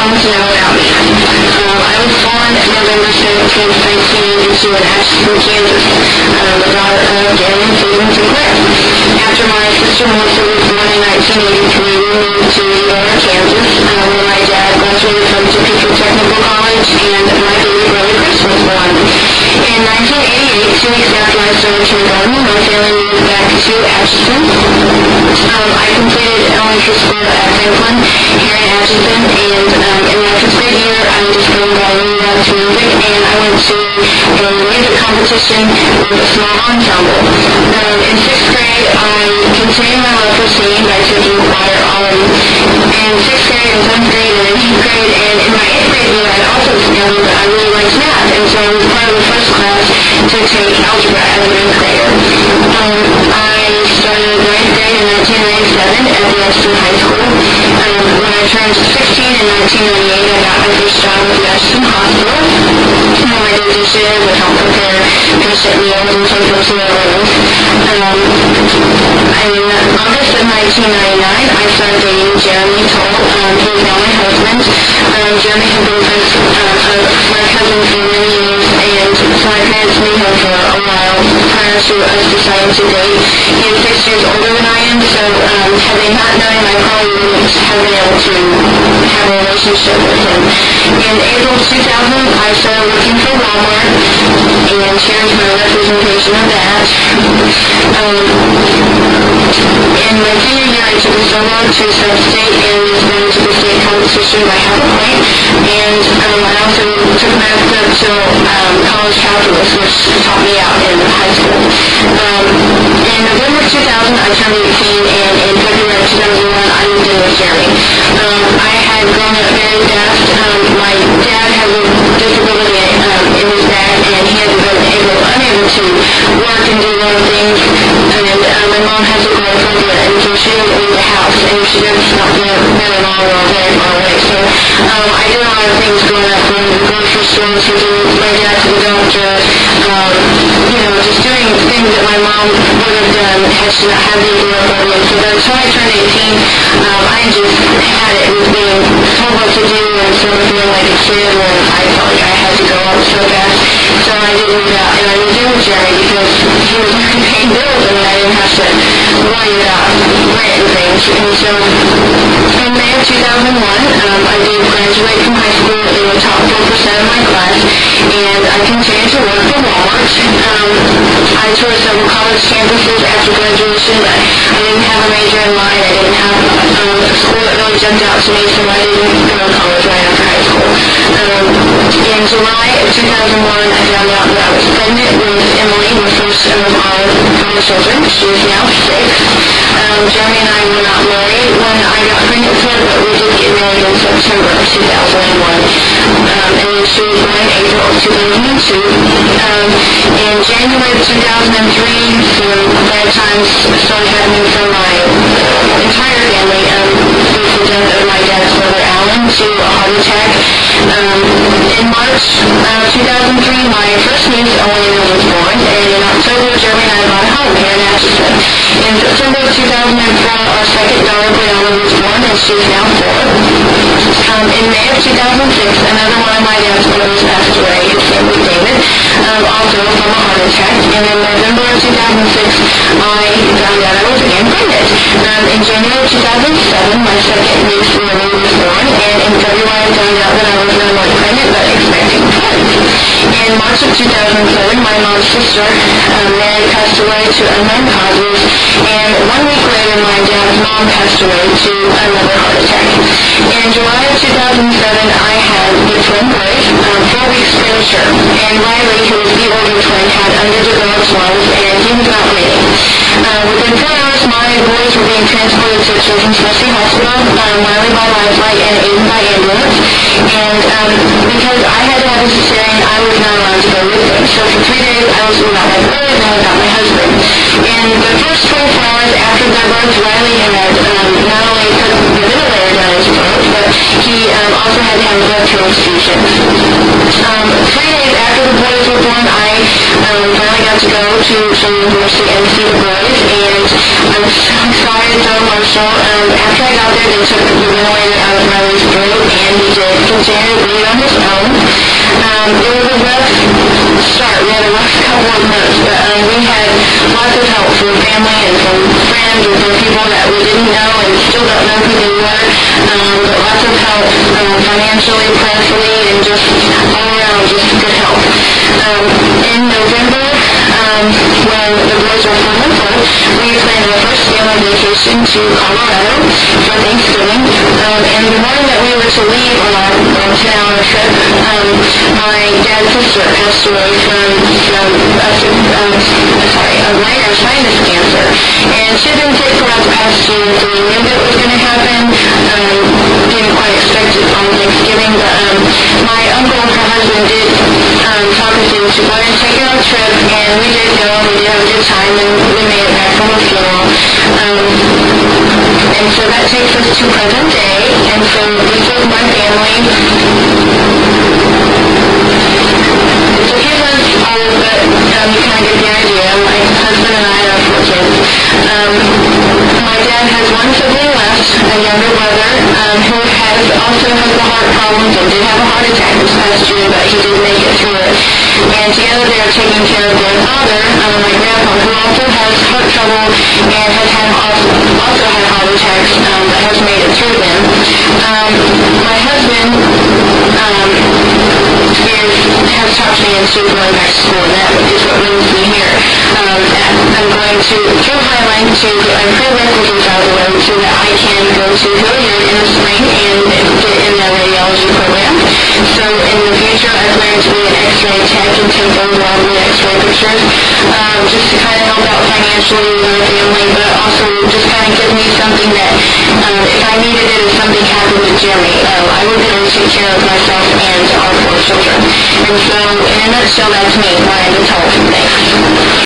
want to know about me. I was born November 17th, 1982 in Ashton, Kansas, the daughter of Dan and Susan Sinclair. After my sister Melissa was born in 1983, we moved to Aurora, Kansas, where my dad graduated from Topeka Technical College and my baby brother Chris was born. In 1988, 2 weeks after I started kindergarten, my family moved back to Atchison. I completed elementary school at Franklin here in Atchison, and in my 5th grade year, I discovered I really loved music, and I went to a music competition with a small ensemble. In 6th grade, I continued my love for singing by taking choir on in 6th grade and 7th grade and 8th grade, and in my 8th grade year, I also discovered that I really liked math, and so I was part of the first class to take algebra as a 9th grader. I started 9th grade in 1997 at the Edison High School. When I turned 16 in 1998, I got my first job at the Edison Hospital. I did dishes, would help prepare patient meals and take them to their rooms. In August of 1999, I started dating Jeremy Toll. He is now my husband. Jeremy had been friends of my cousin for many years, and so my parents knew him for a while prior to us deciding to date. He is 6 years older than I am, so had they not known him, I probably wouldn't have been able to have a relationship with him. In April 2000, I started working for Walmart, and here's my representation of that. In my senior year, I took a solo to sub-state and was going to the state competition by half a point, and I also took math club till college calculus, which taught me out in high school. In November 2000, I turned 18, and in February 2001, I moved in with Jeremy. I had grown up very fast. My dad has a disability in his back, and he had been unable to work and do a lot of things, and my mom has a agoraphobia, and so she doesn't leave the house, and she doesn't not very long or very far away. So I did a lot of things growing up, going to the grocery stores, taking my dad to the doctor, just doing things that my mom would have done had she not had the agoraphobia. So by the time I turned 18, I just had it with being told what to do and sort of feeling like a kid when I felt like I had to go up so fast. So I did move out, and I moved in with Jerry because he was paying bills, and I didn't have to worry about rent and things. And so in May of 2001, I did graduate from high school in the top 4% of my class, and I continued to work for Walmart. I toured several college campuses after graduation, but I didn't have a major in mind. I didn't have a school that really jumped out to me, so I didn't go to college right after high school. In July of 2001, I found out that I was pregnant with Emily, the first of our 5 children. She is now 6. Jeremy and I were not married when I got pregnant with her, but we did get married in September of 2001. And then she was born in April of 2002. In January of 2003, some bad times started happening for my entire family. With the death of my dad's brother Alan to a heart attack. In March of 2003, my first niece, Elena, was born, and in October, Jeremy and I bought a home here in Atchison. In September of 2004, our second daughter, Brianna, was born, and she is now 4. In May of 2006, another one of my dad's brothers passed away, his name was David, also from a heart attack. And in November of 2006, I found out I was again pregnant. In January of 2007, my second niece, Lily, was born, and in February, I found out that I was not only pregnant, but expecting twins. In March of 2007, my mom's sister, Mary, passed away to unknown causes, and 1 week later, my dad's mom passed away to another heart attack. In July of 2007, I had the twin boys, 4 weeks premature, and Riley, who was the older twin, had underdeveloped lungs, and he was not breathing. Within 4 hours, my boys were being transported to Children's Mercy Hospital, Riley by lifeline and Aiden by ambulance, and because I had to have a cesarean, I was not allowed to go with them. So for 3 days, I was without my brother and without my husband. In the first 24 hours after their birth, Riley had not only put the ventilator down his throat, but he also had to have a blood transfusion. 3 days after the boys were born, I finally got to go to Children's University and see the boys, and I was so excited, so emotional. After I got there, they took the ventilator out of Riley's throat, and he did continue to breathe on his own. It was a rough start. We had a rough couple of months, but we had lots of help from family and from friends and from people that we didn't know and still don't know who they were. But lots of help financially, prayerfully, and just all around, just good help. In November, when the boys were 4 months old, we planned our first family vacation to Colorado for Thanksgiving. And the morning that we were to leave on our 10-hour trip, my dad's sister passed away from a minor sinus cancer. And she had been sick for about the past 2 years. We knew that it was going to happen. Didn't quite expect it on Thanksgiving, but my uncle, her husband, did talk us into going and taking our trip, and we did go. We did have a good time, and we made it back from the funeral. And so that takes us to present day, and so this is my family. It's a few months old, but you kind of get the idea. My husband and I are 4 kids. My dad has 1 sibling left, a younger brother, who also has the heart problems and did have a heart attack this past year, but he did make it through it. And together they are taking care of their father, my grandpa, who also has heart trouble and has also had heart attacks, but has made it through them. My husband has talked me into going back to school, and that is what brings me here. I'm going to, through Highline, to get my prerequisites out of the way so that I can go to Hilliard in the spring and get in the radiology program. So in the future, I plan to be an X-ray tech and take over all the X-ray pictures, just to kind of help out financially with my family, but also just kind of give me something that, if I needed it, if something happened with Jeremy, I would be able to take care of myself and our 4 children. And so, in a nutshell, that's me, Ryan the Tall. Thanks.